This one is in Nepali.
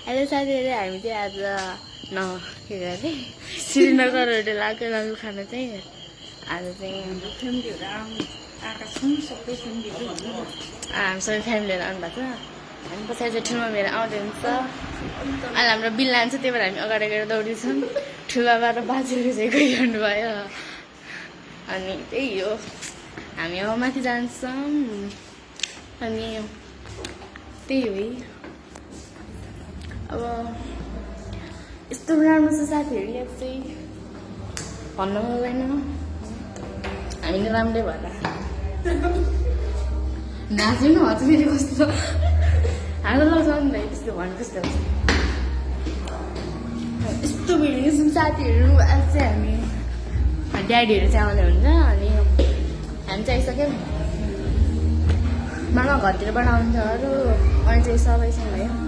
अहिले साथीहरू हामी चाहिँ आज के अरे श्रीनगर होटेल आएको लन्च खान चाहिँ आज चाहिँ फ्यामिलीहरू आएका छौँ सबै फ्यामिलीहरू हामी सबै फ्यामिलीहरू आउनुभएको छ हामी पछाडि चाहिँ ठुलो मेरो आउँदै हुन्छ अहिले हाम्रो बिल लान्छ त्यही भएर हामी अगाडि गएर दौडिन्छौँ ठुलो बाबा र बाजेहरू चाहिँ गइरहनु भयो अनि त्यही हो हामी अब माथि जान्छौँ अनि त्यही हो है अब यस्तो राम्रो छ साथीहरू यहाँ चाहिँ भन्नु मिल्दैन हामी नै राम्रै भएर नाच्नु न हजुर मेरो कस्तो हाम्रो लगाउँछ नि त त्यस्तो भन्नु कस्तो यस्तो भिडियो छौँ साथीहरू आज चाहिँ हामी ड्याडीहरू चाहिँ आउँदै हुन्छ अनि हामी चाहिँ आइसक्यौँ मामा घरतिर बनाउँछ अरू अनि चाहिँ सबैसँग भयो